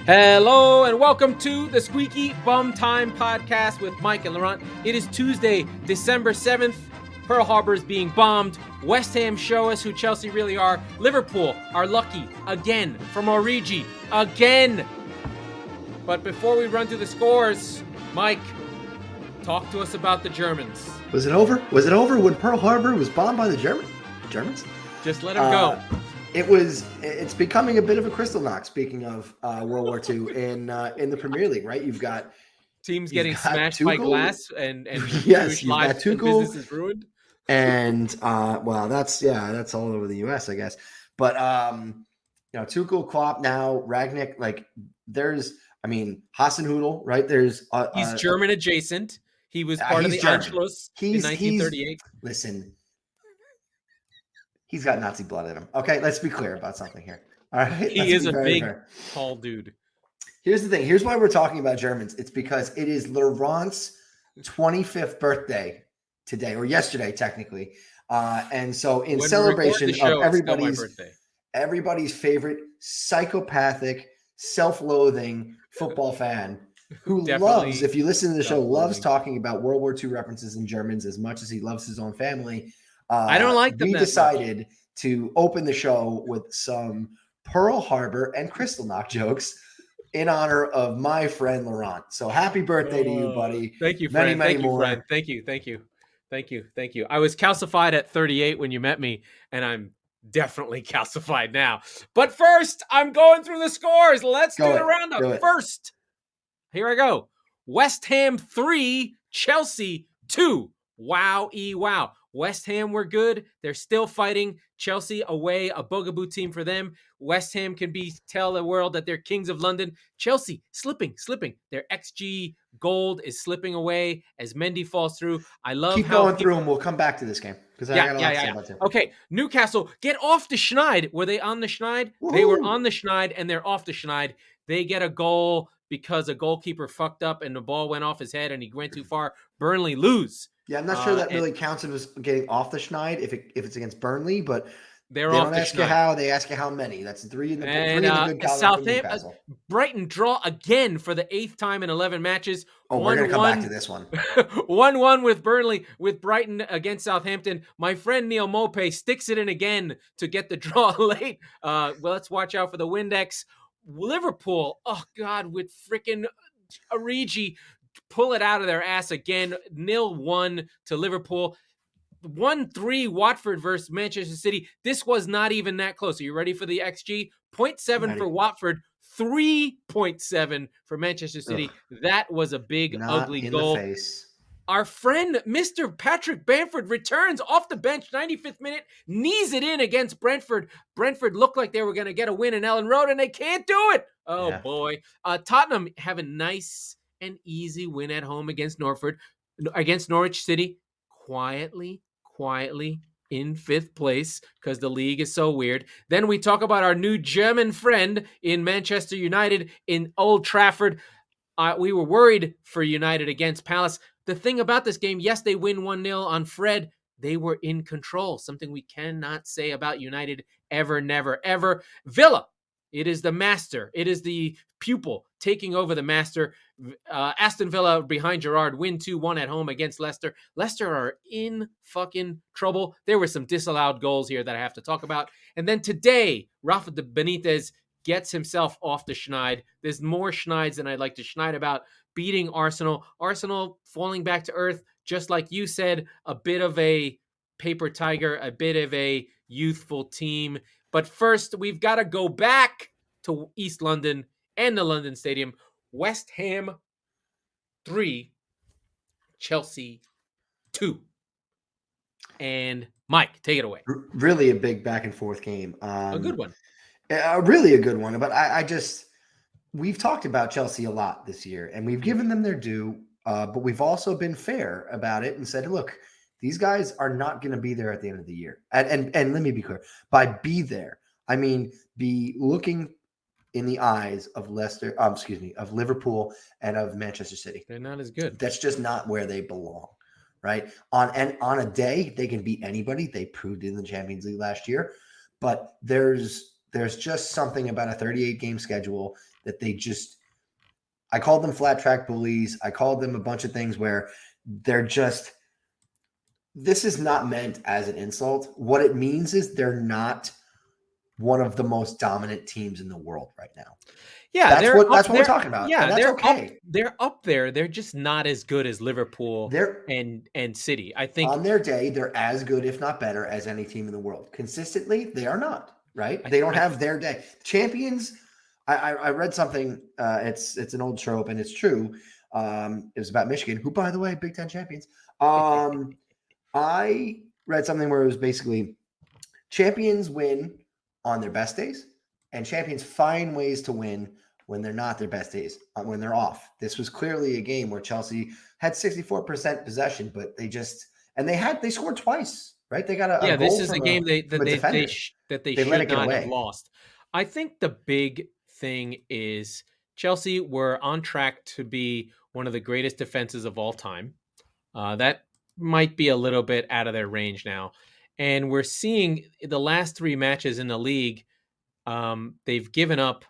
Hello and welcome to the Squeaky Bum Time Podcast with Mike and Laurent. It is Tuesday, December 7th. Pearl Harbor is being bombed. West Ham show us who Chelsea really are. Liverpool are lucky again from Origi again. But before we run through the scores, Mike, talk to us about the Germans. Was it over? Was it over when Pearl Harbor was bombed by the Germans? Just let them go. It's becoming a bit of a crystal knock. Speaking of World War II in the Premier League, right? You've got teams getting smashed by glass and yes, you've got Tuchel, and business is ruined. And that's all over the US, I guess. But Tuchel, Klopp, now Rangnick, Hasenhüttl, right? He's German adjacent. He was part of the Anschluss in 1938. Listen. He's got Nazi blood in him. Okay, let's be clear about something here. All right, he is a big, tall dude. Here's the thing. Here's why we're talking about Germans. It's because it is Laurent's 25th birthday today, or yesterday, technically. And so, in celebration of everybody's favorite psychopathic, self-loathing football fan who loves, if you listen to the show, loves talking about World War II references in Germans as much as he loves his own family. I don't like them. We decided to open the show with some Pearl Harbor and Kristallnacht jokes in honor of my friend Laurent. So happy birthday to you, buddy. Thank you, friend. Thank you, friend. Thank you. I was calcified at 38 when you met me, and I'm definitely calcified now. But first, I'm going through the scores. Let's do the roundup. First, here I go. West Ham 3, Chelsea 2. Wow. West Ham were good. They're still fighting. Chelsea away, a bugaboo team for them. West Ham can tell the world that they're kings of London. Chelsea slipping. Their XG gold is slipping away as Mendy falls through. I love Keep going through and we'll come back to this game because I got a lot to say about it. Okay, Newcastle, get off the schneid. Were they on the schneid? Woo-hoo. They were on the schneid and they're off the schneid. They get a goal because a goalkeeper fucked up and the ball went off his head and he went too far. Burnley lose. Yeah, I'm not sure that really counts as getting off the schneid if it's against Burnley, but they don't ask you how. They ask you how many. That's three in the good column. Southampton, Brighton draw again for the 8th time in 11 matches. Oh, we're going to come back to this one. 1-1 with Burnley, with Brighton against Southampton. My friend Neil Mope sticks it in again to get the draw late. Let's watch out for the Windex. Liverpool, oh God, with freaking Origi, pull it out of their ass again. 0-1 to Liverpool. 1-3 Watford versus Manchester City. This was not even that close. Are you ready for the XG? 0.7 for Watford, 3.7 for Manchester City. Ugh. That was a big, ugly goal. Our friend, Mr. Patrick Bamford, returns off the bench, 95th minute, knees it in against Brentford. Brentford looked like they were going to get a win in Ellen Road, and they can't do it. Oh, yeah. Boy. Tottenham have a nice and easy win at home against Norwich City. Quietly in 5th place because the league is so weird. Then we talk about our new German friend in Manchester United in Old Trafford. We were worried for United against Palace. The thing about this game, yes, they win 1-0 on Fred. They were in control, something we cannot say about United ever, never, ever. Villa, it is the master. It is the pupil taking over the master. Aston Villa behind Gerrard win 2-1 at home against Leicester. Leicester are in fucking trouble. There were some disallowed goals here that I have to talk about. And then today, Rafa Benitez gets himself off the schneid. There's more schneids than I'd like to schneid about. Beating Arsenal. Arsenal falling back to earth, just like you said, a bit of a paper tiger, a bit of a youthful team. But first, we've got to go back to East London and the London Stadium. West Ham 3, Chelsea 2. And Mike, take it away. Really a big back and forth game. A good one. Really a good one. But we've talked about Chelsea a lot this year, and we've given them their due, but we've also been fair about it and said, look, these guys are not going to be there at the end of the year. And let me be clear. By be there, I mean be looking in the eyes of of Liverpool and of Manchester City. They're not as good. That's just not where they belong, right? On a day, they can beat anybody. They proved in the Champions League last year, but there's there's just something about a 38 game schedule that I called them flat track bullies. I called them a bunch of things where they're just, this is not meant as an insult. What it means is they're not one of the most dominant teams in the world right now. Yeah, that's what we're talking about. Yeah, and that's okay. They're up there. They're just not as good as Liverpool and City. I think on their day, they're as good, if not better, as any team in the world. Consistently, they are not, right? They don't have their day. Champions, I read something, it's an old trope, and it's true. It was about Michigan, who, by the way, Big Ten champions. I read something where it was basically champions win on their best days, and champions find ways to win when they're not their best days, when they're off. This was clearly a game where Chelsea had 64% possession, but they scored twice, right? They got a goal. This is a game that they should let it get not away. have lost. I think the big thing is Chelsea were on track to be one of the greatest defenses of all time. That might be a little bit out of their range now. And we're seeing the last 3 matches in the league, they've given up.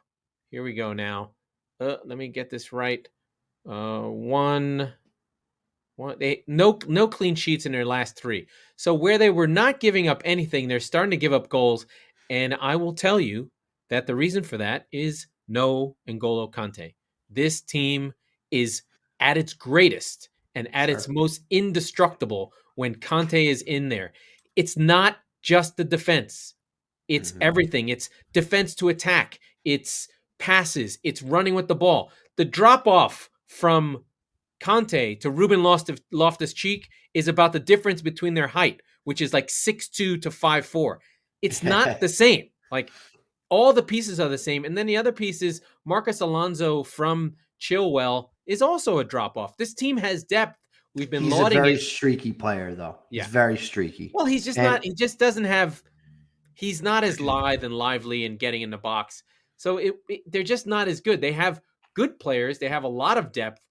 Here we go now. Let me get this right. No clean sheets in their last 3. So where they were not giving up anything, they're starting to give up goals. And I will tell you that the reason for that is no N'Golo Kante. This team is at its greatest and at its most indestructible when Kante is in there. It's not just the defense. It's everything. It's defense to attack. It's passes. It's running with the ball. The drop-off from Kante to Ruben Loftus-Cheek is about the difference between their height, which is like 6'2" to 5'4". It's not the same. Like, all the pieces are the same. And then the other piece is Marcus Alonso from Chilwell is also a drop-off. This team has depth. We've been lauding it. He's a very streaky player, though. Yeah. He's very streaky. Well, he's just not. He just doesn't have. He's not as lithe and lively and getting in the box. So they're just not as good. They have good players. They have a lot of depth,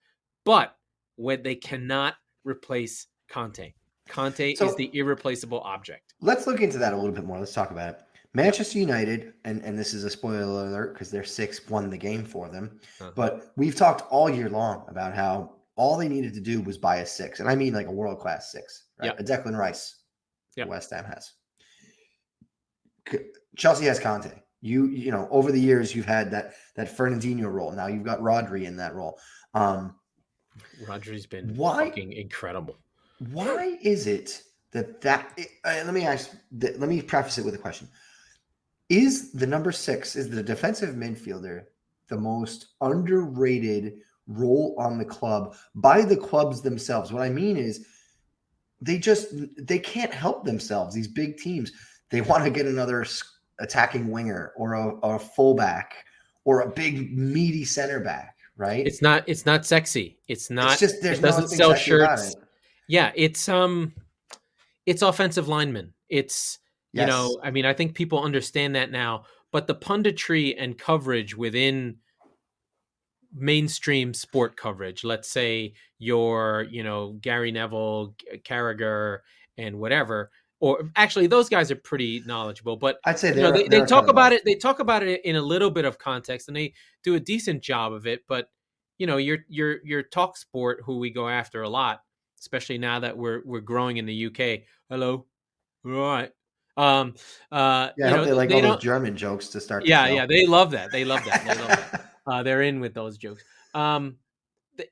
but when they cannot replace Kante. Kante is the irreplaceable object. Let's look into that a little bit more. Let's talk about it. Manchester United, and this is a spoiler alert because their 6 won the game for them. But we've talked all year long about how all they needed to do was buy a 6. And I mean like a world-class 6. Right? A Declan Rice. West Ham has. Chelsea has Kante. You know, over the years, you've had that Fernandinho role. Now you've got Rodri in that role. Rodri's been fucking incredible. Why is it let me preface it with a question. Is the number 6, is the defensive midfielder the most underrated role on the club by the clubs themselves? What I mean is they can't help themselves. These big teams, they want to get another attacking winger or a fullback or a big meaty center back, right? It's not sexy. It's not. It's just it doesn't sell shirts. Yeah, it's offensive linemen. It's you know, I mean, I think people understand that now, but the punditry and coverage within mainstream sport coverage, let's say your, Gary Neville, Carragher, and whatever, or actually those guys are pretty knowledgeable, but I'd say they talk about it. They talk about it in a little bit of context, and they do a decent job of it. But your Talk Sport, who we go after a lot, especially now that we're growing in the UK. Hello, all right. I hope they like all those German jokes to start. Yeah, they love that. They love that. They're in with those jokes.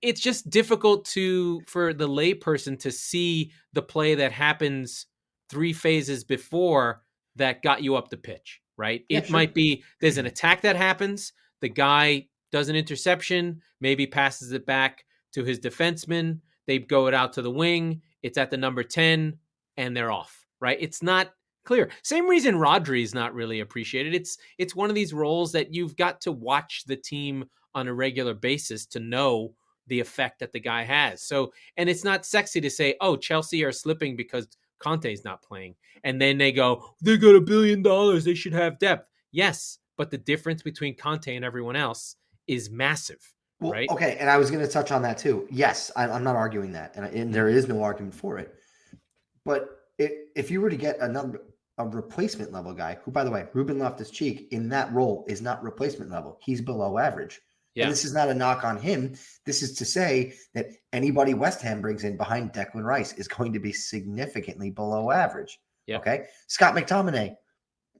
It's just difficult for the layperson to see the play that happens 3 phases before that got you up the pitch, right? Yeah, it might be there's an attack that happens. The guy does an interception, maybe passes it back to his defenseman. They go it out to the wing. It's at the number 10, and they're off, right? It's not clear. Same reason Rodri is not really appreciated. It's one of these roles that you've got to watch the team on a regular basis to know the effect that the guy has. So, and it's not sexy to say, oh, Chelsea are slipping because Conte's not playing. And then they go, they got $1 billion. They should have depth. Yes, but the difference between Conte and everyone else is massive, right? Okay, and I was going to touch on that too. Yes, I'm not arguing that, and there is no argument for it. But if you were to get a replacement level guy who, by the way, Ruben Loftus-Cheek in that role is not replacement level. He's below average. Yeah. And this is not a knock on him. This is to say that anybody West Ham brings in behind Declan Rice is going to be significantly below average. Yep. Okay. Scott McTominay,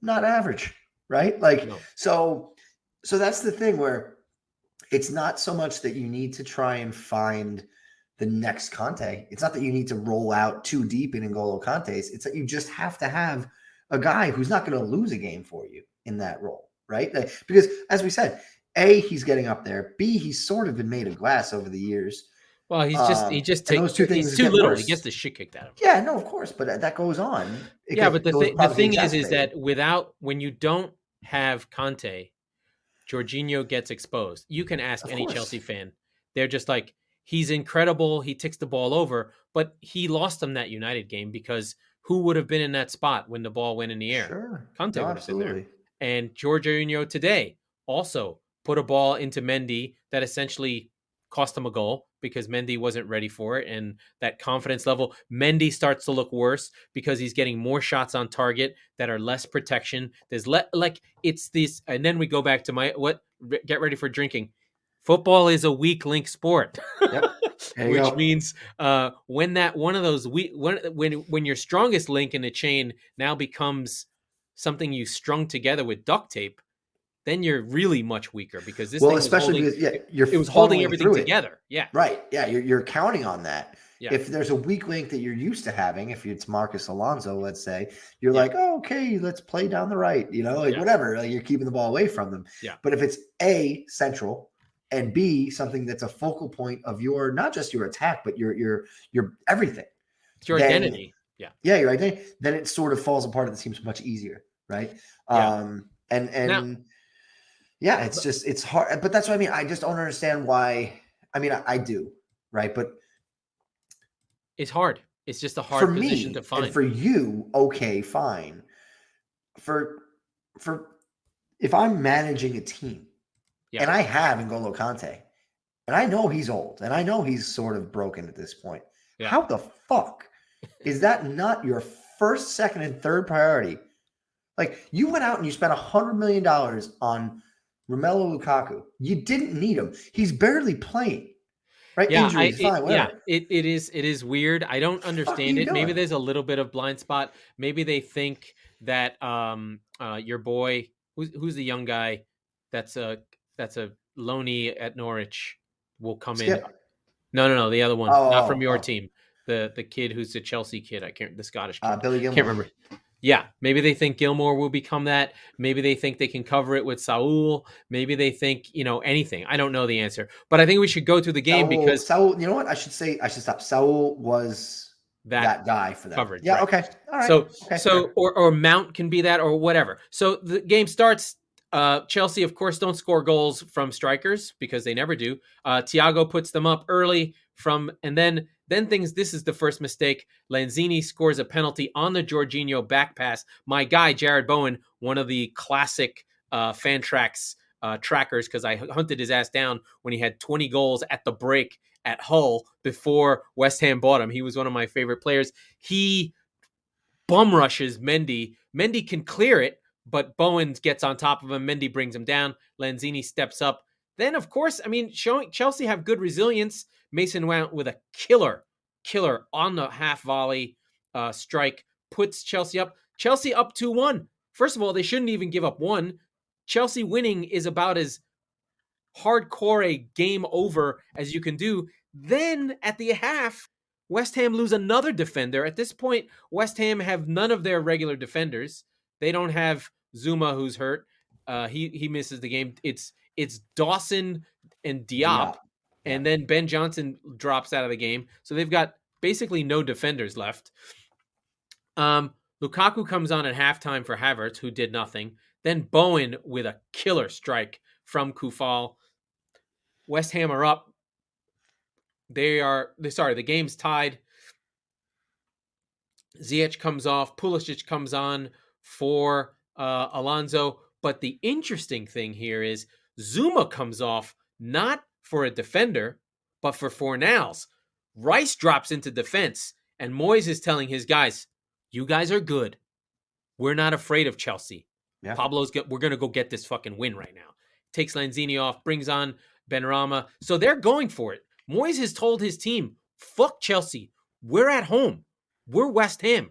not average, right? Like, no. So that's the thing where it's not so much that you need to try and find the next Conte. It's not that you need to roll out too deep in N'Golo Kante's. It's that you just have to have a guy who's not going to lose a game for you in that role, right? Because as we said, A, he's getting up there. B, he's sort of been made of glass over the years. Well, he just takes those two things. He's too little. Worse. He gets the shit kicked out of him. Yeah, no, of course, but that goes on. But the thing is that when you don't have Conte, Jorginho gets exposed. You can ask any Chelsea fan. They're just like, he's incredible. He ticks the ball over, but he lost them that United game because who would have been in that spot when the ball went in the air? Sure. Conte would have been there. And Jorginho today also put a ball into Mendy that essentially cost him a goal because Mendy wasn't ready for it. And that confidence level, Mendy starts to look worse because he's getting more shots on target that are less protection. There's it's this. And then we go back to get ready for drinking. Football is a weak link sport, yep. Which means when that one of those when your strongest link in the chain now becomes something you strung together with duct tape, then you're really much weaker because this thing was holding everything together. Yeah, right. Yeah, you're counting on that. Yeah. If there's a weak link that you're used to having, if it's Marcus Alonso, let's say, you're like, oh, okay, let's play down the right, whatever. Like you're keeping the ball away from them. Yeah. But if it's A, central, and B, something that's a focal point of your, not just your attack, but your everything. It's your identity. Yeah. Yeah, your identity. Then it sort of falls apart and it seems much easier, right? Yeah. It's hard. But that's what I mean. I just don't understand why. I mean, I do, right? But it's hard. It's just a hard position to find. And for you, okay, fine. For if I'm managing a team, and I have N'Golo Kante, and I know he's old, and I know he's sort of broken at this point. Yeah. How the fuck is that not your first, second, and third priority? Like, you went out and you spent $100 million on Romelu Lukaku. You didn't need him. He's barely playing. Right? Yeah, injuries, fine, whatever. Yeah, it is weird. I don't understand it. Maybe there's a little bit of blind spot. Maybe they think that your boy, who's the young guy that's a loanee at Norwich will come in. No, the other one, not from your team. The kid who's the Chelsea kid. The Scottish kid. Billy Gilmore. Can't remember. Yeah, maybe they think Gilmore will become that. Maybe they think they can cover it with Saul. Maybe they think, anything. I don't know the answer. But I think we should go through the game because Saul, you know what? I should stop. Saul was that guy for that. Coverage. Yeah, right. Okay. All right. So or Mount can be that or whatever. So the game starts. Chelsea, of course, don't score goals from strikers because they never do. Thiago puts them up early and then this is the first mistake. Lanzini scores a penalty on the Jorginho back pass. My guy, Jared Bowen, one of the classic fan tracks trackers, because I hunted his ass down when he had 20 goals at the break at Hull before West Ham bought him. He was one of my favorite players. He bum rushes Mendy. Mendy can clear it, but Bowen gets on top of him. Mendy brings him down. Lanzini steps up. Then, of course, showing Chelsea have good resilience. Mason Mount with a killer on the half volley strike puts Chelsea up. Chelsea up 2-1. First of all, they shouldn't even give up one. Chelsea winning is about as hardcore a game over as you can do. Then at the half, West Ham lose another defender. At this point, West Ham have none of their regular defenders. They don't have Zuma, who's hurt. He misses the game. It's Dawson and Diop. And then Ben Johnson drops out of the game. So they've got basically no defenders left. Lukaku comes on at halftime for Havertz, who did nothing. Then Bowen with a killer strike from Kufal. West Ham are up. The game's tied. Ziyech comes off. Pulisic comes on for Alonso. But the interesting thing here is Zuma comes off not for a defender, but for Fornals. Rice drops into defense, and Moyes is telling his guys, you guys are good. we're not afraid of Chelsea. Yeah. We're going to go get this fucking win right now. Takes Lanzini off, brings on Benrahma. So they're going for it. Moyes has told his team, fuck Chelsea. We're at home. We're West Ham.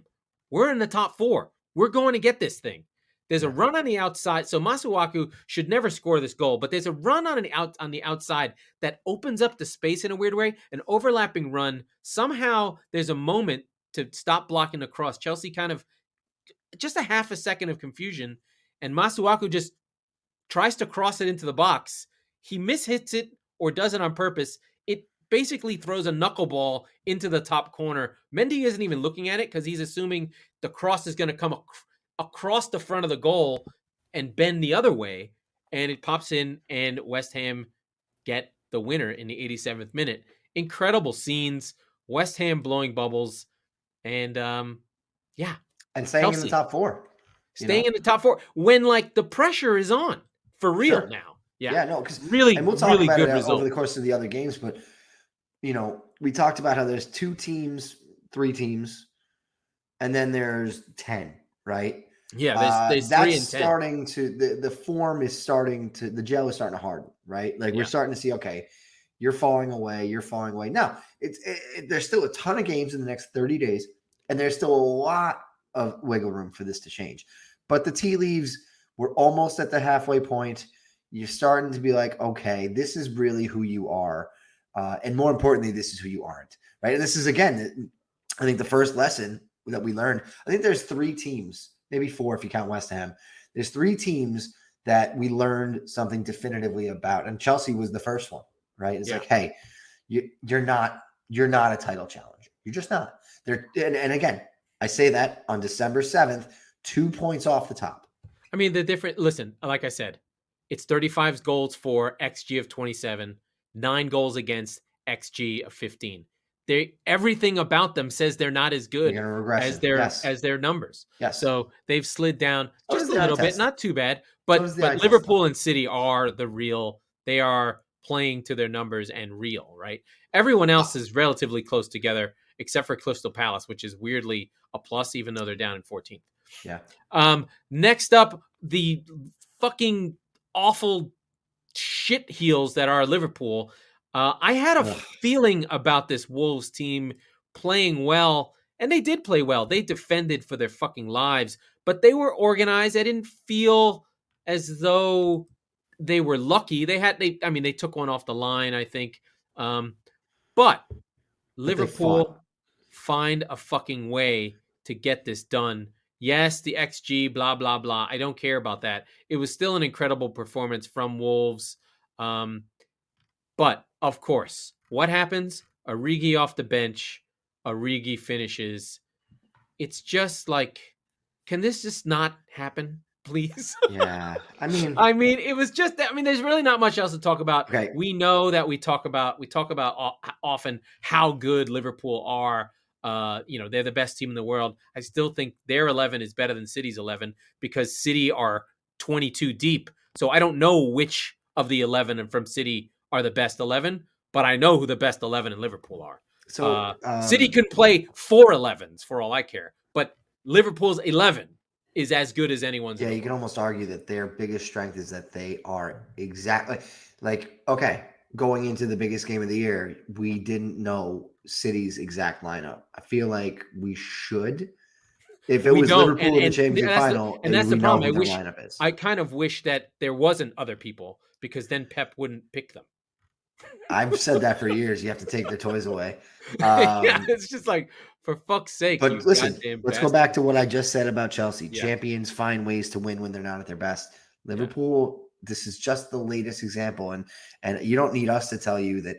We're in the top 4. We're going to get this thing. There's a run on the outside. So Masuaku should never score this goal, but there's a run on the outside that opens up the space in a weird way, an overlapping run. Somehow there's a moment to stop blocking the cross. Chelsea kind of just a half a second of confusion, and Masuaku just tries to cross it into the box. He mishits it or does it on purpose. It basically throws a knuckleball into the top corner. Mendy isn't even looking at it because he's assuming the cross is going to come across the front of the goal and bend the other way, and it pops in, and West Ham get the winner in the 87th minute. Incredible scenes, West Ham blowing bubbles, and yeah. And staying Chelsea in the top 4. Staying in the top 4 when like the pressure is on for real now. Yeah, no, because really, and we'll talk really about good it result over the course of the other games, but we talked about how there's 3 teams, and then there's 10, right? Yeah, there's 3 and 10. Starting to the form is starting to, the gel is starting to harden, right? Like we're starting to see, okay, you're falling away. Now there's still a ton of games in the next 30 days, and there's still a lot of wiggle room for this to change. But the tea leaves, we're almost at the halfway point. You're starting to be like, okay, this is really who you are. And more importantly, this is who you aren't, right? And this is, again, I think the first lesson that we learned. I think there's 3 teams, maybe 4 if you count West Ham. There's 3 teams that we learned something definitively about. And Chelsea was the first one, right? It's like, hey, you're not a title challenger. You're just not. And again, I say that on December 7th, 2 points off the top. I mean, listen, like I said, it's 35 goals for XG of 27, 9 goals against XG of 15. Everything about them says they're not as good as their numbers. Yes. So they've slid down just a little bit, not too bad. But Liverpool and City are the real. They are playing to their numbers and real, right? Everyone else is relatively close together, except for Crystal Palace, which is weirdly a plus, even though they're down in 14th. Yeah. Next up, the fucking awful shit heels that are Liverpool. I had a feeling about this Wolves team playing well, and they did play well. They defended for their fucking lives, but they were organized. I didn't feel as though they were lucky. They took one off the line, I think. But Liverpool find a fucking way to get this done. Yes, the XG, blah, blah, blah. I don't care about that. It was still an incredible performance from Wolves. But, of course, what happens? Origi off the bench. Origi finishes. It's just like, can this just not happen, please? Yeah. I mean, it was just, there's really not much else to talk about. Okay. We know that we talk about often how good Liverpool are. They're the best team in the world. I still think their 11 is better than City's 11 because City are 22 deep. So I don't know which of the 11 from City are the best 11, but I know who the best 11 in Liverpool are. So City can play 4 11s for all I care, but Liverpool's 11 is as good as anyone's. Yeah, you can almost argue that their biggest strength is that they are exactly like, okay, going into the biggest game of the year, we didn't know City's exact lineup. I feel like we should. If it was Liverpool in the Champions final, and that's the problem. Lineup is. I kind of wish that there wasn't other people because then Pep wouldn't pick them. I've said that for years. You have to take their toys away. It's just like, for fuck's sake. But listen, let's go back to what I just said about Chelsea. Yeah. Champions find ways to win when they're not at their best. Liverpool, this is just the latest example. And you don't need us to tell you that.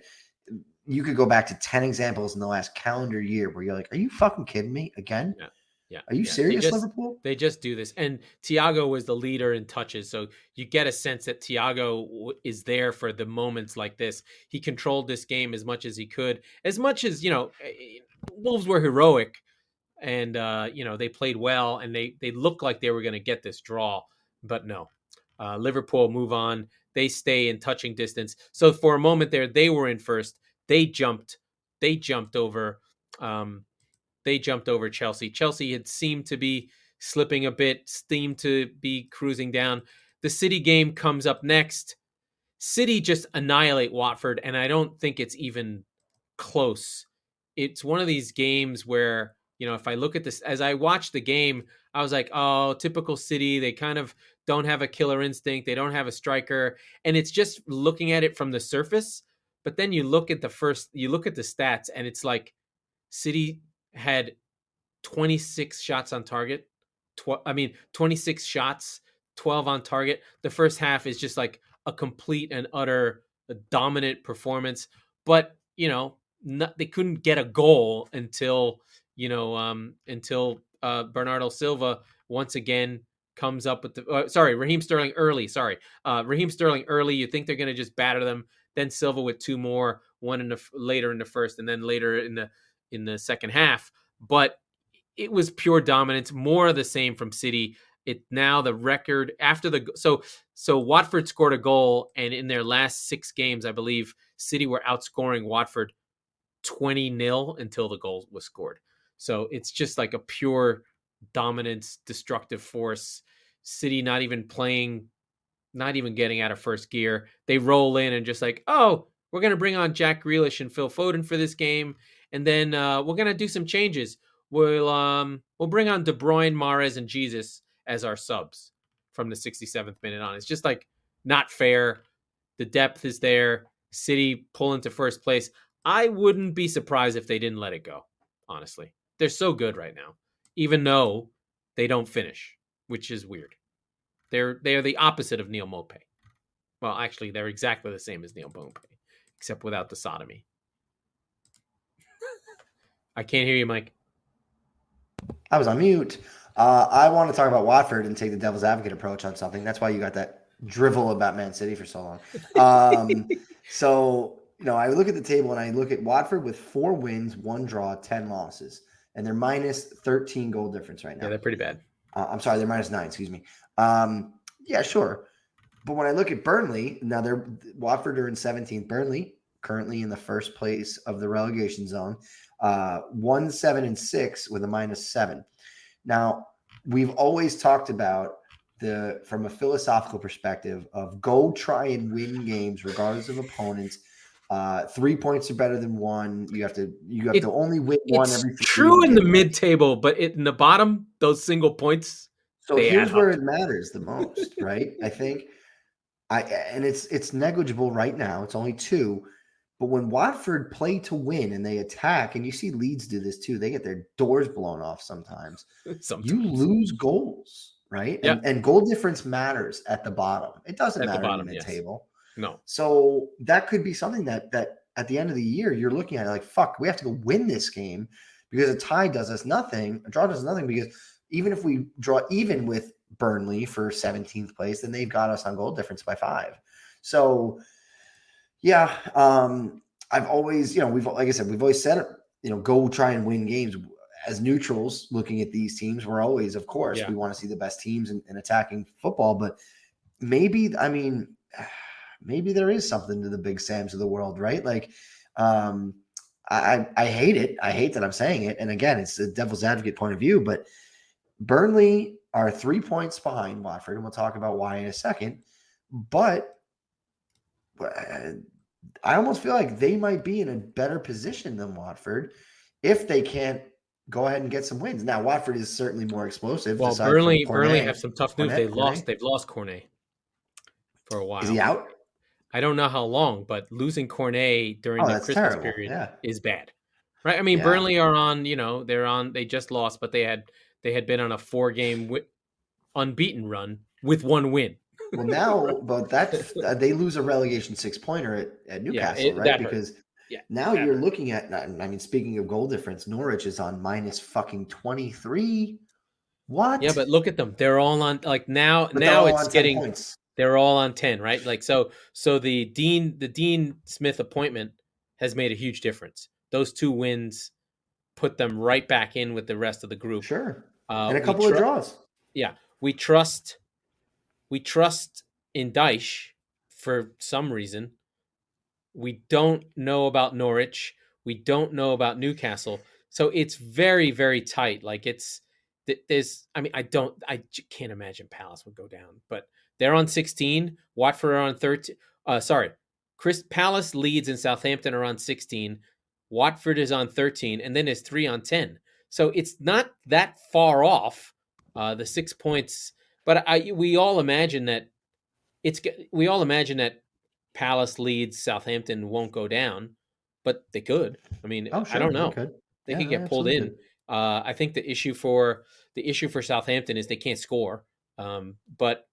You could go back to 10 examples in the last calendar year where you're like, are you fucking kidding me again? Yeah. Are you serious, Liverpool? They just do this. And Thiago was the leader in touches. So you get a sense that Thiago is there for the moments like this. He controlled this game as much as he could. As much as, Wolves were heroic and, they played well and they looked like they were going to get this draw. But no. Liverpool move on. They stay in touching distance. So for a moment there, they were in first. They jumped over Chelsea. Chelsea had seemed to be slipping a bit, seem to be cruising down. The City game comes up next. City just annihilate Watford, and I don't think it's even close. It's one of these games where, if I look at this, as I watch the game, I was like, oh, typical City. They kind of don't have a killer instinct. They don't have a striker. And it's just looking at it from the surface. But then you look at the stats, and it's like City had 26 shots on target. 26 shots, 12 on target. The first half is just like a complete and utter dominant performance. But, they couldn't get a goal until Bernardo Silva once again comes up with Raheem Sterling early. Raheem Sterling early. You think they're going to just batter them. Then Silva with two more, one later in the first, and then later in the second half. But it was pure dominance, more of the same from City. Now the record after so Watford scored a goal, and in their last 6 games, I believe City were outscoring Watford 20-0 until the goal was scored. So it's just like a pure dominance, destructive force. City not even getting out of first gear. They roll in and just like, oh, we're going to bring on Jack Grealish and Phil Foden for this game. And then we're going to do some changes. We'll bring on De Bruyne, Mahrez, and Jesus as our subs from the 67th minute on. It's just like not fair. The depth is there. City pull into first place. I wouldn't be surprised if they didn't let it go, honestly. They're so good right now, even though they don't finish, which is weird. They are the opposite of Neil Mopé. Well, actually, they're exactly the same as Neil Mopé, except without the sodomy. I can't hear you, Mike. I was on mute. I want to talk about Watford and take the devil's advocate approach on something. That's why you got that drivel about Man City for so long. So, I look at the table and I look at Watford with 4 wins, 1 draw, 10 losses, and they're minus 13 goal difference right now. Yeah, they're pretty bad. I'm sorry, they're minus 9, excuse me. Yeah, sure. But when I look at Burnley, now Watford are in 17th. Burnley currently in the first place of the relegation zone, 1-7-6 with a -7. Now, we've always talked about from a philosophical perspective of go try and win games regardless of opponents. 3 points are better than 1. You have to only win one every. It's true in the mid-table, but in the bottom, those single points. So here's where it matters the most, right? I think, and it's negligible right now. It's only 2, but when Watford play to win and they attack, and you see Leeds do this too, they get their doors blown off sometimes. You lose goals, right? Yeah. And goal difference matters at the bottom. It doesn't matter in the mid-table. No. So that could be something that at the end of the year, you're looking at it like, fuck, we have to go win this game because a tie does us nothing. A draw does us nothing because even if we draw even with Burnley for 17th place, then they've got us on goal difference by 5. So, yeah, I've always, we've always said, go try and win games. As neutrals looking at these teams, we're always, of course, we want to see the best teams in attacking football. But maybe there is something to the Big Sams of the world, right? Like, I hate it. I hate that I'm saying it. And again, it's the devil's advocate point of view, but Burnley are 3 points behind Watford, and we'll talk about why in a second. But I almost feel like they might be in a better position than Watford if they can't go ahead and get some wins. Now, Watford is certainly more explosive. Well, Burnley have some tough news. They've lost Cornet for a while. Is he out? I don't know how long, but losing Cornet during the Christmas period is bad, right? I mean, Burnley are on. They just lost, but they had been on a 4-game unbeaten run with 1 win. Well, now, but they lose a relegation 6-pointer at Newcastle, right? Because now you're looking at. I mean, speaking of goal difference, Norwich is on minus fucking 23. What? Yeah, but look at them. They're all on now. Now it's getting. Points. They're all on 10, right? Like so the Dean Smith appointment has made a huge difference. Those 2 wins put them right back in with the rest of the group. Sure. And a couple of draws. Yeah. We trust in Dyche for some reason. We don't know about Norwich. We don't know about Newcastle. So it's very, very tight. Like it's I can't imagine Palace would go down, but they're on 16. Watford are on 13. Palace, Leeds, and Southampton are on 16. Watford is on 13, and then there's 3 on 10. So it's not that far off the 6 points. But we all imagine that Palace, Leeds, Southampton won't go down, but they could. I mean, Oh, sure, I don't know. they could. They could get pulled in. I think the issue for Southampton is they can't score. But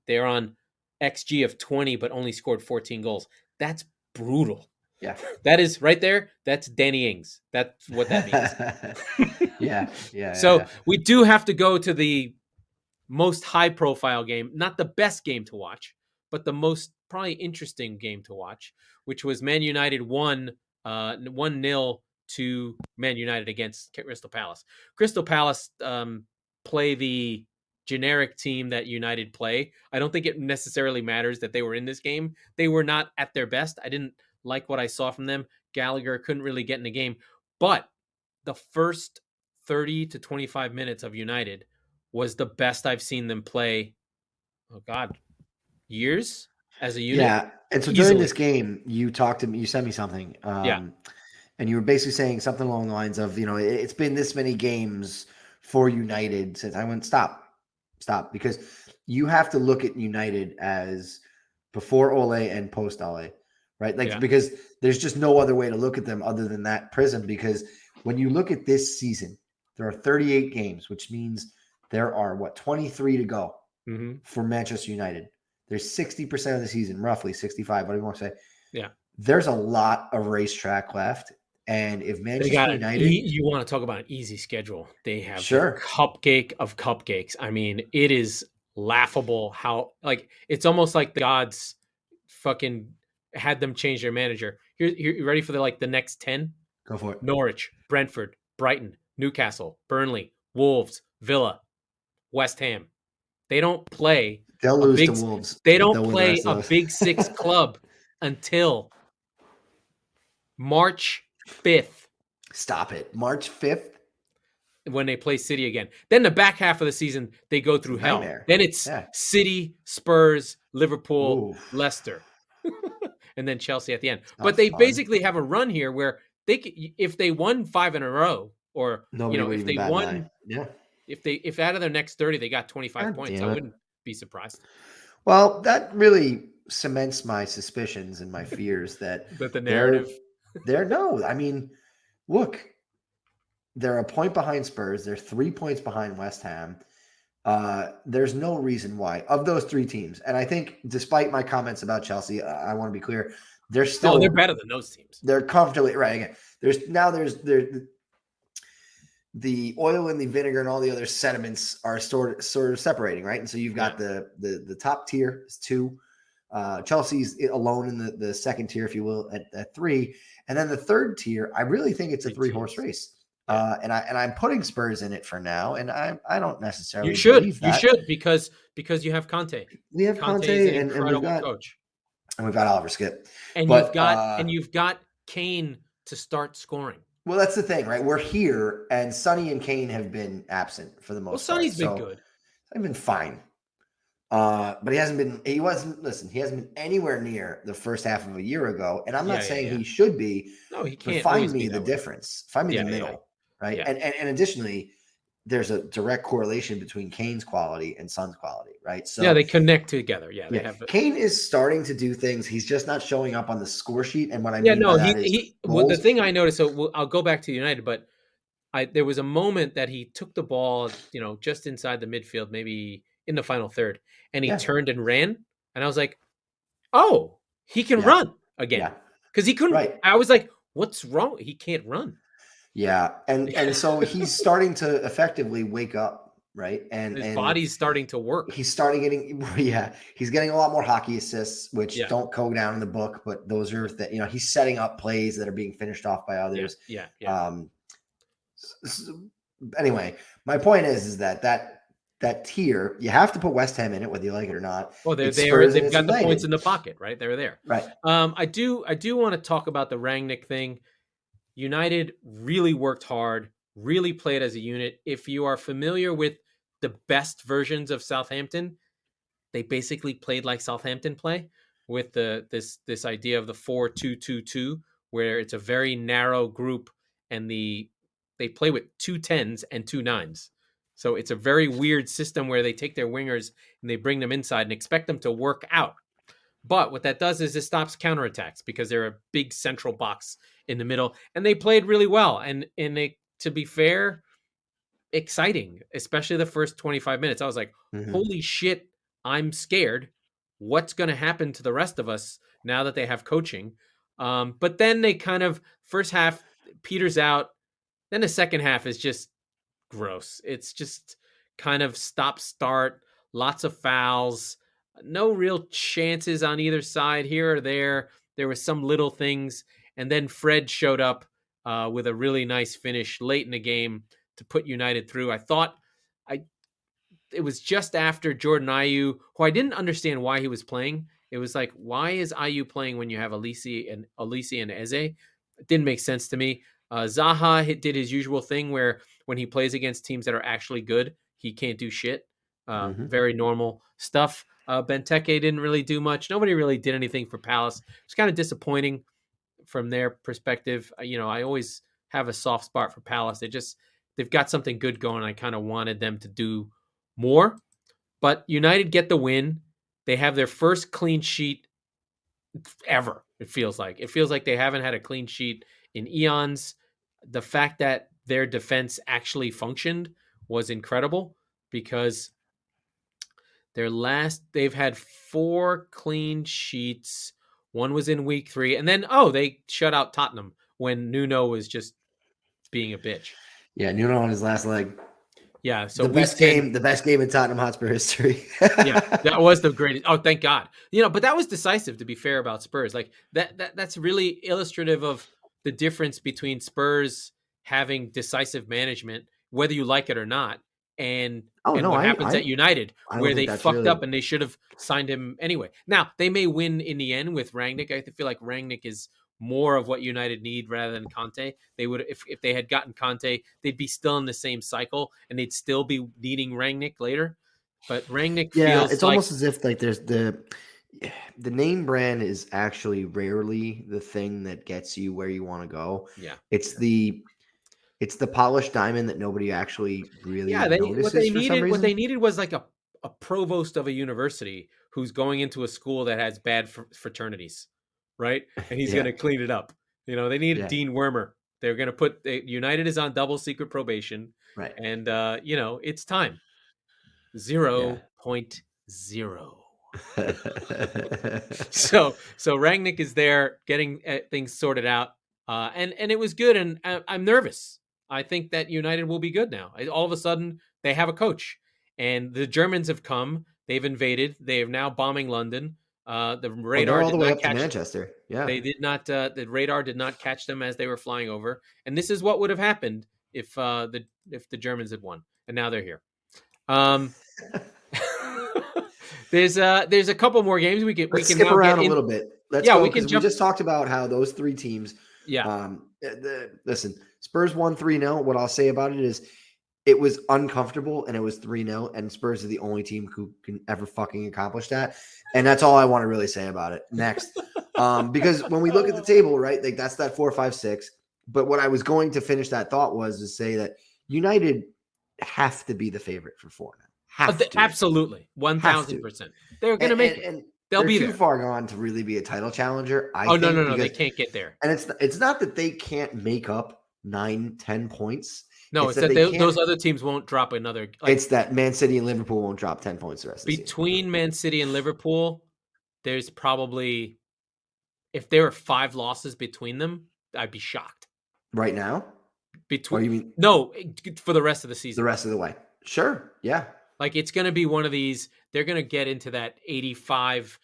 they're on XG of 20, but only scored 14 goals. That's brutal. Yeah, that is right there. That's Danny Ings. That's what that means. yeah. So we do have to go to the most high-profile game, not the best game to watch, but the most probably interesting game to watch, which was Man United 1-0 to Man United against Crystal Palace. Crystal Palace play the generic team that United play. I don't think it necessarily matters that they were in this game. They were not at their best. I didn't like what I saw from them. Gallagher couldn't really get in the game. But the first 30 to 25 minutes of United was the best I've seen them play. Oh God, years as a unit. Yeah, and so during this game, you talked to me. You sent me something. And you were basically saying something along the lines of, it's been this many games for United since I went stop, because you have to look at United as before Ole and post Ole, right? Because there's just no other way to look at them other than that prism. Because when you look at this season, there are 38 games, which means there are 23 to go for Manchester United. There's 60% of the season, roughly 65. What do you want to say? Yeah. There's a lot of racetrack left. And if Manchester United... You want to talk about an easy schedule. They have the cupcake of cupcakes. I mean, it is laughable how, it's almost like the gods fucking had them change their manager. Here, you ready for the next 10? Go for it. Norwich, Brentford, Brighton, Newcastle, Burnley, Wolves, Villa, West Ham. They don't play... They'll lose to Wolves. They don't play a Big Six club until March 5th. Stop it. March 5th? When they play City again. Then the back half of the season, they go through hell. Then it's City, Spurs, Liverpool, Leicester. And then Chelsea at the end. But they basically have a run here where if they won 5 in a row, or if they won, if out of their next 30 they got 25 points, I wouldn't be surprised. Well, that really cements my suspicions and my fears that the narrative. Look, they're a point behind Spurs. They're 3 points behind West Ham. There's no reason why of those 3 teams. And I think, despite my comments about Chelsea, I want to be clear. They're still they're better than those teams. They're comfortably right again. There's the oil and the vinegar and all the other sediments are sort of separating, right? And so you've got the top tier is 2. Chelsea's alone in the second tier, if you will, at 3. And then the third tier, I really think it's a 3-horse race. And I'm putting Spurs in it for now, and I don't necessarily believe that. You should because you have Conte. We have Conte and we've got coach. And we've got Oliver Skip. And you've got Kane to start scoring. Well, that's the thing, right? We're here, and Sonny and Kane have been absent for the most part. Well, Sonny's been good. He's been fine. But he hasn't been anywhere near the first half of a year ago. And I'm not saying he should be. No, he can't. Find me the difference. Find me the middle, right? Yeah. And additionally, there's a direct correlation between Kane's quality and Son's quality, right? So they connect together. Yeah, they have. Kane is starting to do things. He's just not showing up on the score sheet. And what I mean by that is the thing I noticed. So I'll go back to United, but there was a moment that he took the ball, just inside the midfield, maybe in the final third, and he turned and ran, and I was like, "Oh, he can run again," because he couldn't. Right. I was like, "What's wrong? He can't run." Yeah, and so he's starting to effectively wake up, right? And his body's starting to work. He's starting he's getting a lot more hockey assists, which don't go down in the book, but those are he's setting up plays that are being finished off by others. Yeah. Anyway, my point is that tier, you have to put West Ham in it, whether you like it or not. Well, they've got the points in the pocket, right? They're there. Right. I do want to talk about the Rangnick thing. United really worked hard really played as a unit. If you are familiar with the best versions of Southampton, they basically played like Southampton play, with this idea of the 4-2-2-2, where it's a very narrow group, and they play with 2 10s and 2 9s. So it's a very weird system where they take their wingers and they bring them inside and expect them to work out. But what that does is it stops counterattacks, because they're a big central box in the middle, and they played really well. And they, to be fair, exciting, especially the first 25 minutes. I was like, holy shit, I'm scared. What's going to happen to the rest of us now that they have coaching? But then they kind of, first half peters out. Then the second half is just gross. It's just kind of stop start, lots of fouls, no real chances on either side here or there. There were some little things. And then Fred showed up with a really nice finish late in the game to put United through. I thought it was just after Jordan Ayew, who I didn't understand why he was playing. It was like, why is Ayew playing when you have Elise and Eze? It didn't make sense to me. Zaha did his usual thing where when he plays against teams that are actually good, he can't do shit. Very normal stuff. Benteke didn't really do much. Nobody really did anything for Palace. It's kind of disappointing from their perspective. I always have a soft spot for Palace. They've got something good going. I kind of wanted them to do more, but United get the win. They have their first clean sheet ever. It feels like they haven't had a clean sheet in eons. The fact that their defense actually functioned was incredible, because they've had 4 clean sheets. One was in week 3, and then they shut out Tottenham when Nuno was just being a bitch. Yeah, Nuno on his last leg. Yeah, so the best game in Tottenham Hotspur history. Yeah, that was the greatest. Oh, thank God. But that was decisive, to be fair, about Spurs. Like that's really illustrative of the difference between Spurs having decisive management, whether you like it or not, and what happens at United, where they fucked up and they should have signed him anyway. Now, they may win in the end with Rangnick. I feel like Rangnick is more of what United need rather than Conte. They would, if they had gotten Conte, they'd be still in the same cycle and they'd still be needing Rangnick later. But Rangnick feels it's almost as if like there's the name brand is actually rarely the thing that gets you where you want to go. Yeah. It's the polished diamond that nobody actually really notices. What they needed was like a provost of a university who's going into a school that has bad fraternities, right? And he's going to clean it up. They needed Dean Wormer. They're going to put United is on double secret probation, right? And it's time. 0.0. So Rangnick is there getting things sorted out, and it was good. And I'm nervous. I think that United will be good now. All of a sudden, they have a coach, and the Germans have come. They've invaded. They are now bombing London. The radar all the way up to Manchester. Yeah, they did not. The radar did not catch them as they were flying over. And this is what would have happened if the Germans had won. And now they're here. There's a couple more games we can skip around a little bit. Let's go, we can jump. We just talked about how those 3 teams. Yeah. Listen, Spurs won 3-0. What I'll say about it is, it was uncomfortable and it was 3-0, and Spurs are the only team who can ever fucking accomplish that. And that's all I want to really say about it. Next, because when we look at the table, right, like that's that 4, 5, 6. But what I was going to finish that thought was to say that United have to be the favorite for 4 now. Absolutely, 1,000%. They're going to make it. And they'll be too far gone to really be a title challenger. No, they can't get there. And it's not that they can't make up 9-10 points. No, it's that those other teams won't drop another. It's that Man City and Liverpool won't drop 10 points the rest of the season. Between Man City and Liverpool, there's probably, if there were 5 losses between them, I'd be shocked. Right now? No, for the rest of the season. The rest of the way. Sure. Yeah. Like, it's going to be one of these, they're going to get into that 85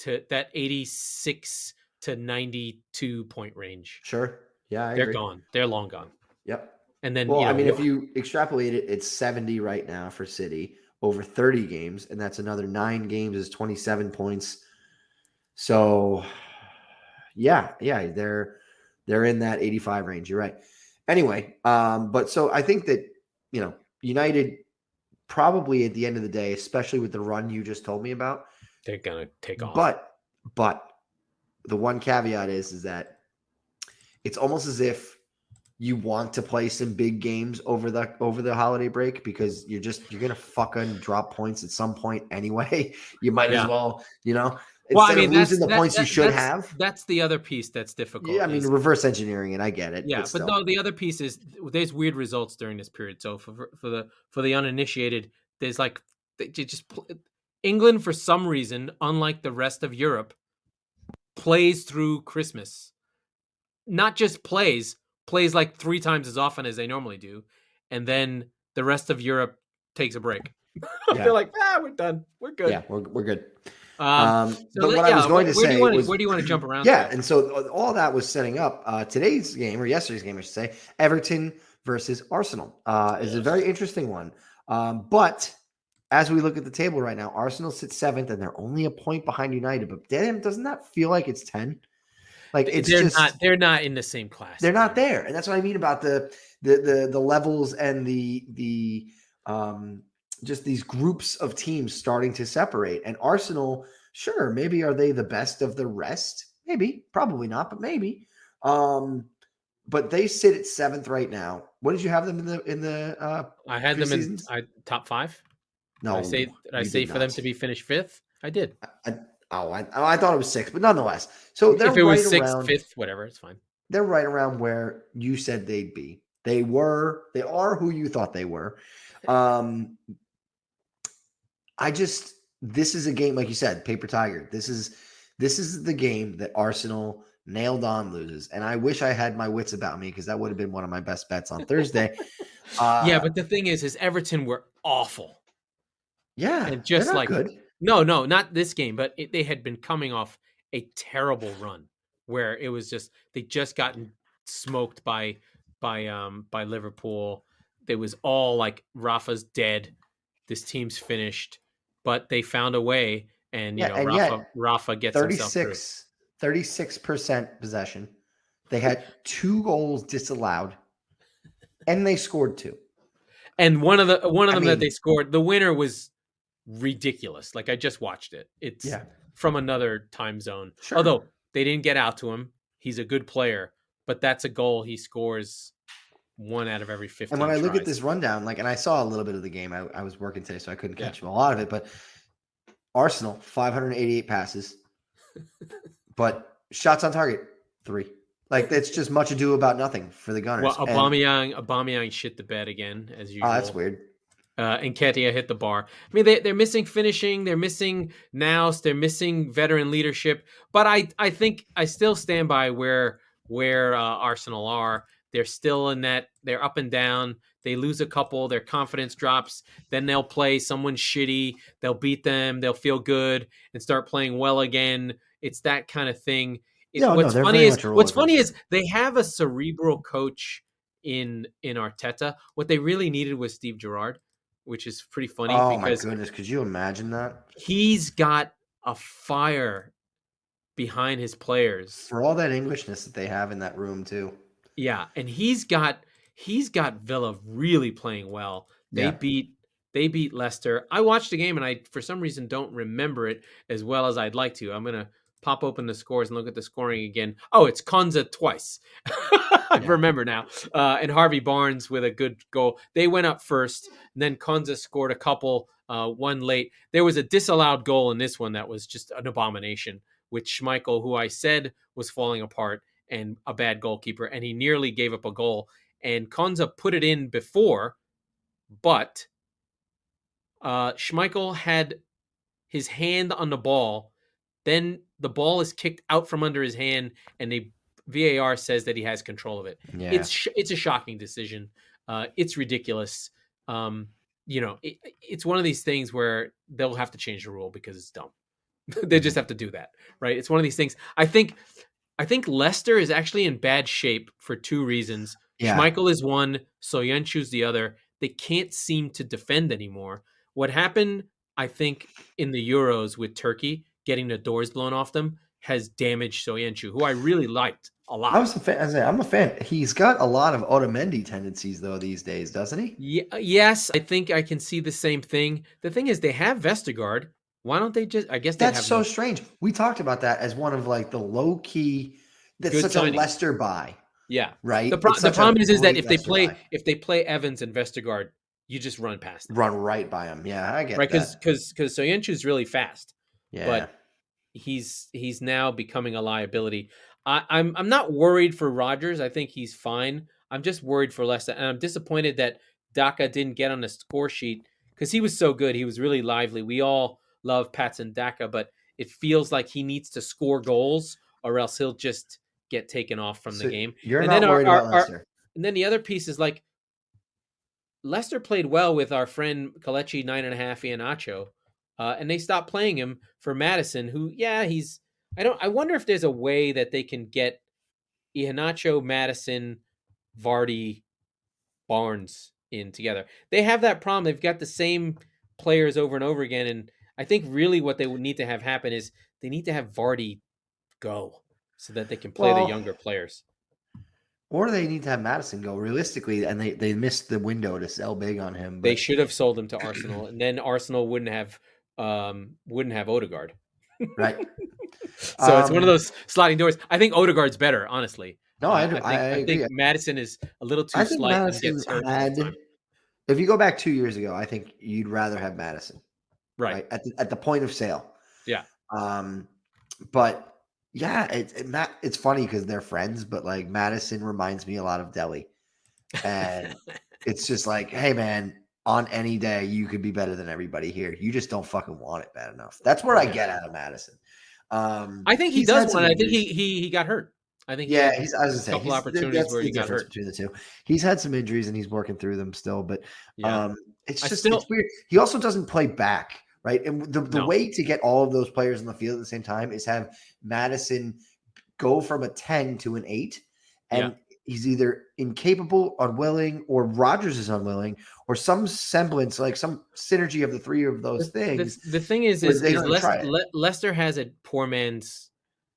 to that 86 to 92 point range. Sure. Yeah. They're gone. They're long gone. Yep. And then, if you extrapolate it, it's 70 right now for City over 30 games. And that's another 9 games is 27 points. So they're in that 85 range. You're right. Anyway, but so I think that, United probably at the end of the day, especially with the run you just told me about, they're going to take off. But the one caveat is that it's almost as if you want to play some big games over the holiday break because you're gonna fucking drop points at some point anyway. You might as well, instead of losing the points you should have. That's the other piece that's difficult. Yeah, I mean reverse engineering, and I get it. Yeah, but no, the other piece is there's weird results during this period. So for the uninitiated, there's like England for some reason, unlike the rest of Europe, plays through Christmas. Not just plays like 3 times as often as they normally do, and then the rest of Europe takes a break. They're like, we're done, we're good. Yeah, we're good. But what I was going to say was, where do you want to jump around? Yeah, and so all that was setting up today's game, or yesterday's game, I should say, Everton versus Arsenal is a very interesting one. But as we look at the table right now, Arsenal sits 7th, and they're only a point behind United. But damn, doesn't that feel like it's 10? Like they're not in the same class. They're not there, and that's what I mean about the levels and the just these groups of teams starting to separate. And Arsenal, sure, maybe are they the best of the rest? Maybe, probably not, but maybe. But they sit at 7th right now. What did you have them in the? I had them in top 5. No, did I say for them to be finished 5th? I did. I thought it was 6, but nonetheless. So they're if it was 6th, 5th, whatever, it's fine. They're right around where you said they'd be. They are who you thought they were. This is a game, like you said, paper tiger. This is the game that Arsenal nailed on loses. And I wish I had my wits about me because that would have been one of my best bets on Thursday. But the thing is Everton were awful. Yeah. And just like good. No, not this game, but they had been coming off a terrible run where it was just they just gotten smoked by Liverpool. It was all like Rafa's dead. This team's finished, but they found a way, and Rafa gets 36% possession. They had 2 goals disallowed, and they scored 2. And one of them that they scored, the winner was ridiculous. Like I just watched it. It's from another time zone. Sure. Although they didn't get out to him. He's a good player, but that's a goal he scores 1 out of every 15. And when I look at this rundown, and I saw a little bit of the game, I was working today, so I couldn't catch a lot of it, but Arsenal, 588 passes, but shots on target, 3. Like it's just much ado about nothing for the Gunners. Well, Aubameyang shit the bed again as usual. Oh, that's weird. And Nketiah hit the bar. I mean, they're missing finishing. They're missing nous. They're missing veteran leadership. But I think I still stand by where Arsenal are. They're still in that. They're up and down. They lose a couple. Their confidence drops. Then they'll play someone shitty. They'll beat them. They'll feel good and start playing well again. It's that kind of thing. What's funny is they have a cerebral coach in Arteta. What they really needed was Steve Gerrard, which is pretty funny. Oh my goodness. Could you imagine that? He's got a fire behind his players. For all that Englishness that they have in that room too. Yeah. And he's got Villa really playing well. They beat Leicester. I watched the game and I, for some reason, don't remember it as well as I'd like to. I'm going to pop open the scores and look at the scoring again. Oh, it's Konza twice. I remember now. And Harvey Barnes with a good goal. They went up first, and then Konza scored a couple, one late. There was a disallowed goal in this one that was just an abomination, with Schmeichel, who I said was falling apart and a bad goalkeeper, and he nearly gave up a goal. And Konza put it in before, but Schmeichel had his hand on the ball. Then the ball is kicked out from under his hand, and the VAR says that he has control of it. Yeah. It's a shocking decision. It's ridiculous. It's one of these things where they'll have to change the rule because it's dumb. They just have to do that, right? It's one of these things. I think Leicester is actually in bad shape for 2 reasons. Yeah. Schmeichel is one, Soyuncu's the other. They can't seem to defend anymore. What happened, I think, in the Euros with Turkey, getting the doors blown off them, has damaged Soyuncu, who I really liked a lot. I was a fan. I'm a fan. He's got a lot of Otamendi tendencies though these days, doesn't he? Yeah, yes, I think I can see the same thing. The thing is, they have Vestergaard. Why don't they just? I guess they'd That's have so no strange. We talked about that as one of like the low key. That's good such a signings. Leicester buy, Yeah. right? It's The such a problem is that great Leicester buy. if they play Evans and Vestergaard, you just run past them, Run right by him. Yeah, I get right? that. Because Soyuncu's really fast, Yeah. but he's now becoming a liability. I'm not worried for Rodgers. I think he's fine. I'm just worried for Leicester, and I'm disappointed that Daka didn't get on the score sheet because he was so good. He was really lively. We all love Patson Daka, but it feels like he needs to score goals, or else he'll just get taken off from the So game. you're And not then worried about Leicester. and then the other piece is like Leicester played well with our friend Kalechi 9.5 Iheanacho, and they stopped playing him for Madison, who, yeah, he's. I wonder if there's a way that they can get Iheanacho, Madison, Vardy, Barnes in together. They have that problem. They've got the same players over and over again, and I think really what they would need to have happen is they need to have Vardy go so that they can play the Well, younger players. or they need to have Madison go realistically, and they missed the window to sell big on him. But They should have sold him to Arsenal, and then Arsenal wouldn't have Odegaard. right. So it's one of those sliding doors. I think Odegaard's better, honestly. No, I agree. think Madison is a little too I think slight and Madison gets hurt all the time. if you go back 2 years ago, I think you'd rather have Madison, Right. at the point of sale. Yeah. But yeah, it's funny because they're friends, but like Madison reminds me a lot of Delhi, and it's just like, hey man, on any day you could be better than everybody here. You just don't fucking want it bad enough. That's what I get out of Madison. I think he does want. I think he got hurt. I think I was gonna say, couple opportunities where he got hurt between the two. He's had some injuries and he's working through them still, but it's just it's weird. He also doesn't play back, right? And the way to get all of those players on the field at the same time is have Madison go from a 10 to an 8, and he's either incapable, unwilling, or Rodgers is unwilling, or some semblance, like some synergy of the three of those things. The thing is Leicester has a poor man's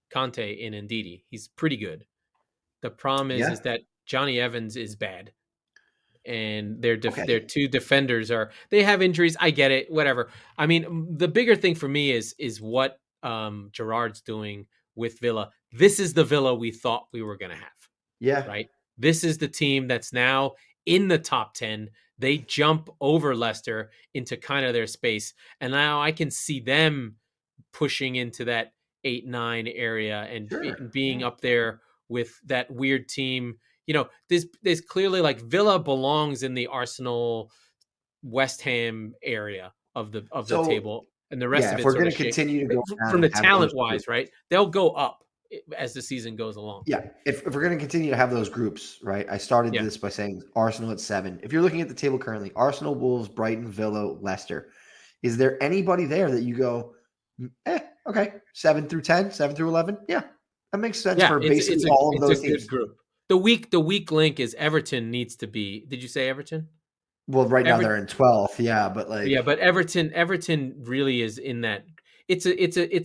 Conte in Ndidi. He's pretty good. The problem is that Johnny Evans is bad, and their two defenders they have injuries. I get it, whatever. I mean, the bigger thing for me is what Gerrard's doing with Villa. This is the Villa we thought we were going to have. Yeah. Right. This is the team that's now in the top 10. They jump over Leicester into kind of their space, and now I can see them pushing into that 8-9 area and being up there with that weird team. You know, there's clearly like Villa belongs in the Arsenal, West Ham area of the table, and the rest of it. If we're going to continue to go from the talent wise, right? They'll go up as the season goes along. Yeah, if we're going to continue to have those groups, right? I started this by saying Arsenal at 7. If you're looking at the table currently, Arsenal, Wolves, Brighton, Villa, Leicester. Is there anybody there that you go, okay, 7 through 10, 7 through 11? Yeah, that makes sense for basically all of those teams. Group. The weak link is Everton needs to be. Did you say Everton? Well, now they're in 12th, but Everton really is in that. It's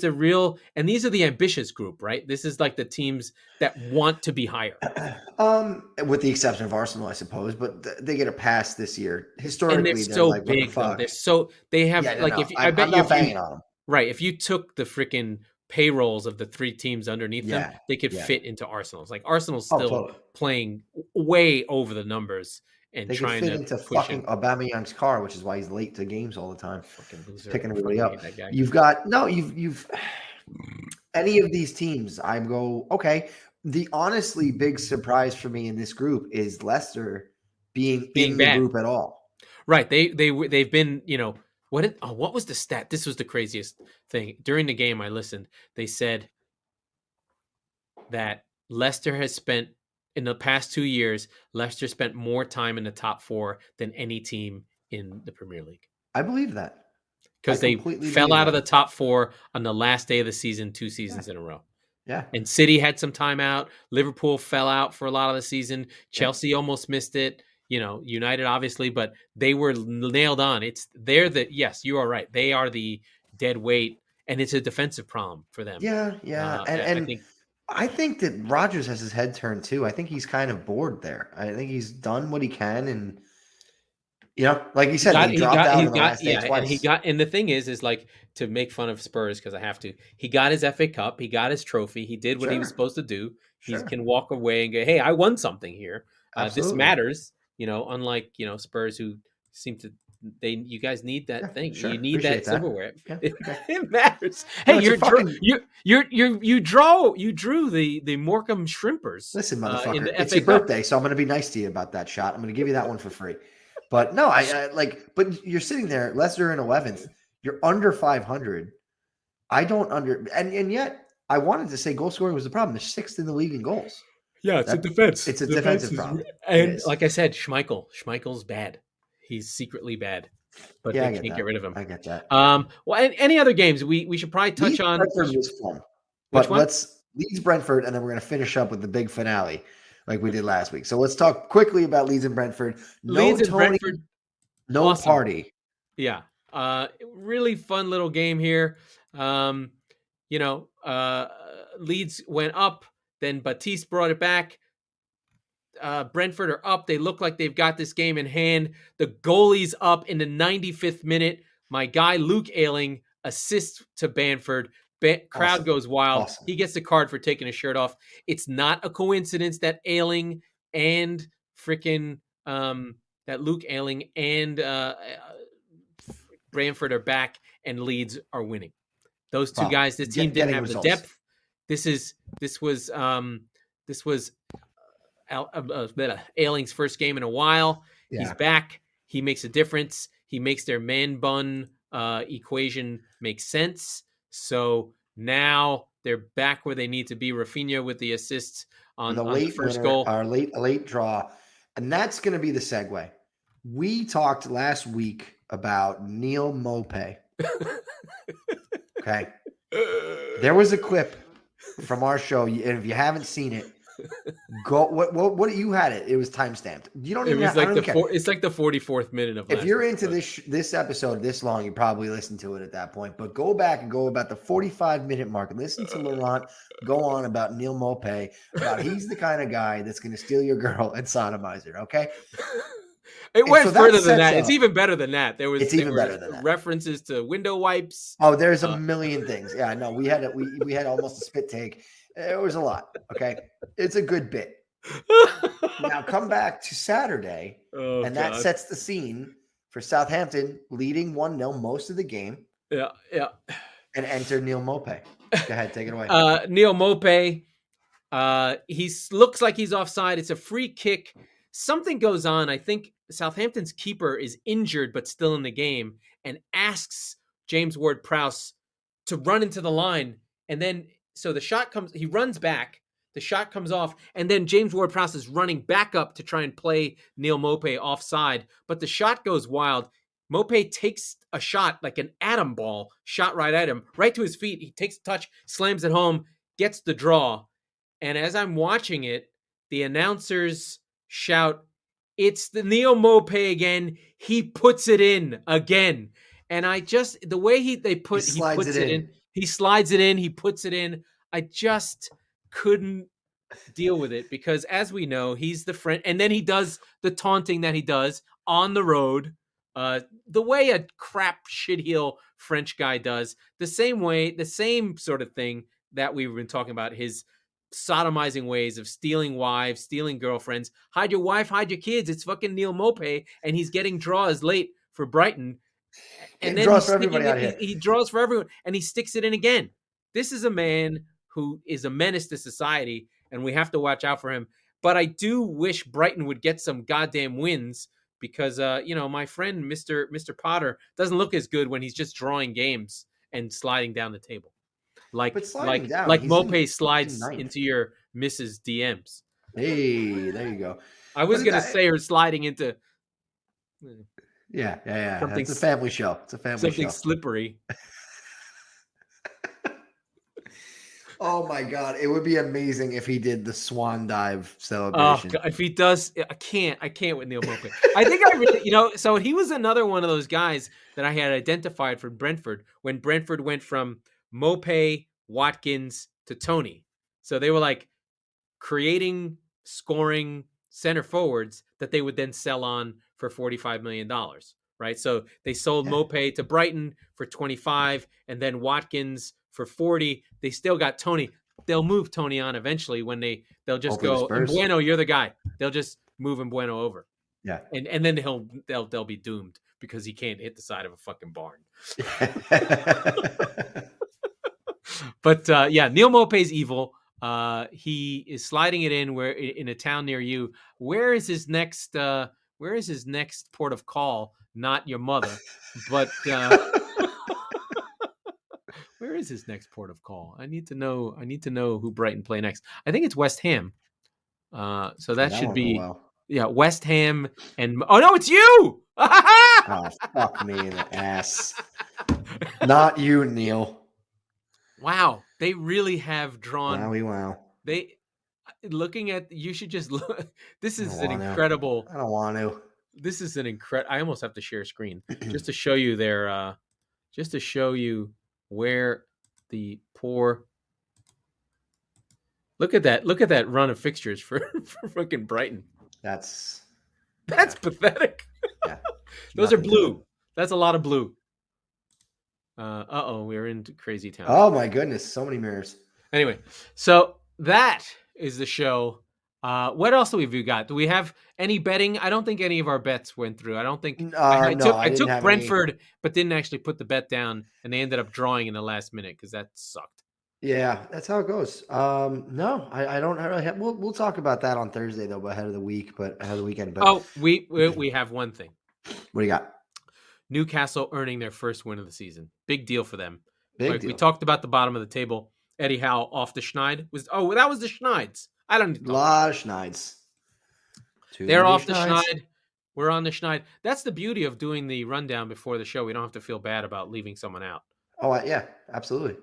a real, and these are the ambitious group, right? This is like the teams that want to be higher. With the exception of Arsenal, I suppose, but they get a pass this year. Historically, and they're so like, big. They have I'm not banging on them. Right, if you took the freaking payrolls of the 3 teams underneath them, they could fit into Arsenal's. Like Arsenal's still playing way over the numbers. And they trying fit into fucking Aubameyang's car, which is why he's late to games all the time. Fucking loser. Picking everybody up. You've any of these teams, I go, okay. The honestly big surprise for me in this group is Leicester being in the group at all. Right. They've been, what was the stat? This was the craziest thing. During the game I listened, they said that Leicester has spent in the past 2 years, Leicester spent more time in the top 4 than any team in the Premier League. I believe that. Because they fell out of the top 4 on the last day of the season, 2 seasons in a row. Yeah. And City had some time out. Liverpool fell out for a lot of the season. Chelsea almost missed it. United obviously, but they were nailed on. Yes, you are right. They are the dead weight, and it's a defensive problem for them. Yeah. And I think I think that Rodgers has his head turned too. I think he's kind of bored there. I think he's done what he can, and like you said, they dropped out on the last day twice. And the thing is like, to make fun of Spurs, because I have to. He got his FA Cup. He got his trophy. He did what he was supposed to do. He can walk away and go, "Hey, I won something here. This matters." Unlike Spurs, who seem to. You guys need that thing. You need Appreciate that silverware. Yeah, it matters. Hey, you drew the Morecambe Shrimpers. Listen, motherfucker, it's your birthday, so I'm going to be nice to you about that shot. I'm going to give you that one for free. But no, but you're sitting there, Leicester in 11th. You're under 500. I don't and yet I wanted to say goal scoring was the problem. They're 6th in the league in goals. Yeah, it's a defense. It's a defensive problem. And like I said, Schmeichel's bad. He's secretly bad, but they can't get rid of him. I get that. Well, any other games we should probably touch on? Brentford was fun, but let's Leeds Brentford, and then we're going to finish up with the big finale, like we did last week. So let's talk quickly about Leeds and Brentford. Brentford, no awesome. Party. Yeah, really fun little game here. Leeds went up, then Batiste brought it back. Brentford are up. They look like they've got this game in hand. The goalie's up in the 95th minute. My guy, Luke Ayling, assists to Bamford. Crowd goes wild. Awesome. He gets the card for taking his shirt off. It's not a coincidence that Ayling and that Luke Ayling and Bamford are back and Leeds are winning. Those two guys, the team didn't have results. The depth. This was Ayling's first game in a while. Yeah. He's back. He makes a difference. He makes their man bun equation make sense. So now they're back where they need to be. Rafinha with the assists on the first goal. Our late draw. And that's going to be the segue. We talked last week about Neal Maupay. Okay. There was a clip from our show, and if you haven't seen it, go. What you had it? It was timestamped. You don't even. It's like the 44th minute of. If you're into this episode this long, you probably listened to it at that point. But go back and go about the 45-minute mark and listen to Laurent go on about Neal Maupay. About he's the kind of guy that's going to steal your girl and sodomize her. Okay. It went further than that. It's even better than that. There was better than that. References to window wipes. Oh, there's a million things. Yeah, no, we had almost a spit take. It was a lot. Okay. It's a good bit. Now come back to Saturday, that sets the scene for Southampton leading 1-0 most of the game. Yeah. And enter Neal Maupay. Go ahead, take it away. Neal Maupay, he looks like he's offside. It's a free kick. Something goes on. I think Southampton's keeper is injured but still in the game and asks James Ward-Prowse to run into the line. And then, so the shot comes, he runs back, the shot comes off, and then James Ward-Prowse is running back up to try and play Neal Maupay offside. But the shot goes wild. Maupay takes a shot like an atom ball, shot right at him, right to his feet. He takes a touch, slams it home, gets the draw. And as I'm watching it, the announcers shout, "It's the Neal Maupay again. He puts it in again." And the way he puts it in. He slides it in. He puts it in. I just couldn't deal with it because, as we know, he's the friend. And then he does the taunting that he does on the road, the way a crap shitheel French guy does. The same sort of thing that we've been talking about, his sodomizing ways of stealing wives, stealing girlfriends. Hide your wife, hide your kids. It's fucking Neal Maupay, and he's getting draws late for Brighton. And then draws for everybody out here. He draws for everyone, and he sticks it in again. This is a man who is a menace to society, and we have to watch out for him. But I do wish Brighton would get some goddamn wins because, my friend, Mr. Potter, doesn't look as good when he's just drawing games and sliding down the table. Like Maupay slides into your Mrs. DMs. Hey, there you go. I was going to say her sliding into... Yeah. It's a family show. Something slippery. Oh my God. It would be amazing if he did the swan dive celebration. Oh, if he does, I can't with Neal Maupay. I think I really, so he was another one of those guys that I had identified for Brentford when Brentford went from Maupay, Watkins to Tony. So they were like creating, scoring center forwards that they would then sell on for $45 million. Right. So they sold Mopé to Brighton for 25 and then Watkins for 40. They still got Tony. They'll move Tony on eventually when they'll just go, Bueno, you're the guy. They'll just move Bueno over. Yeah. And then they'll be doomed because he can't hit the side of a fucking barn. But Neil Mopé's evil. He is sliding it in a town near you. Where is his next port of call? Not your mother, but where is his next port of call? I need to know who Brighton play next. I think it's West Ham. So that should be West Ham and no, it's you. Oh, fuck me in the ass. Not you, Neil. Wow, they really have drawn. Wowie wow. You should just look. This is an incredible. I don't want to. This is an incredible. I almost have to share screen just to show you just to show you where the poor. Look at that run of fixtures for fucking Brighton. That's pathetic. Yeah. Those are blue. Good. That's a lot of blue. We're in crazy town. Oh my goodness, so many mirrors. Anyway, so that is the show. What else do we got? Do we have any betting? I don't think any of our bets went through. I don't think I took Brentford, but didn't actually put the bet down, and they ended up drawing in the last minute because that sucked. Yeah, that's how it goes. No, I don't really have. We'll talk about that on Thursday though, ahead of the weekend. But we have one thing. What do you got? Newcastle earning their first win of the season. Big deal for them. Big deal. We talked about the bottom of the table. Eddie Howe off the schneid. That was the schneids. I don't need a lot of schneids. They're off the schneid. We're on the schneid. That's the beauty of doing the rundown before the show. We don't have to feel bad about leaving someone out. Oh, yeah, absolutely.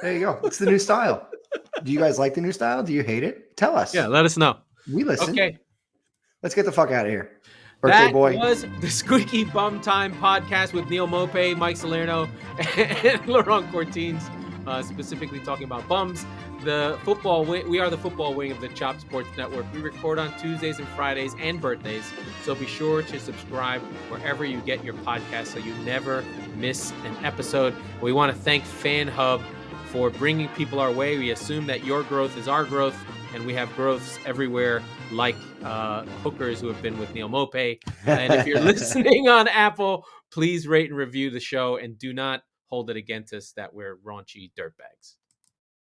There you go. It's the new style. Do you guys like the new style? Do you hate it? Tell us. Yeah, let us know. We listen. Okay. Let's get the fuck out of here. Birthday boy. That was the Squeaky Bum Time Podcast with Neil Mopé, Mike Salerno, and Laurent Cortines, specifically talking about bums. We are the football wing of the Chop Sports Network. We record on Tuesdays and Fridays and birthdays, so be sure to subscribe wherever you get your podcast so you never miss an episode. We want to thank FanHub for bringing people our way. We assume that your growth is our growth, and we have growths everywhere, like hookers who have been with Neil Mopé. And if you're listening on Apple, please rate and review the show, and do not hold it against us that we're raunchy dirtbags.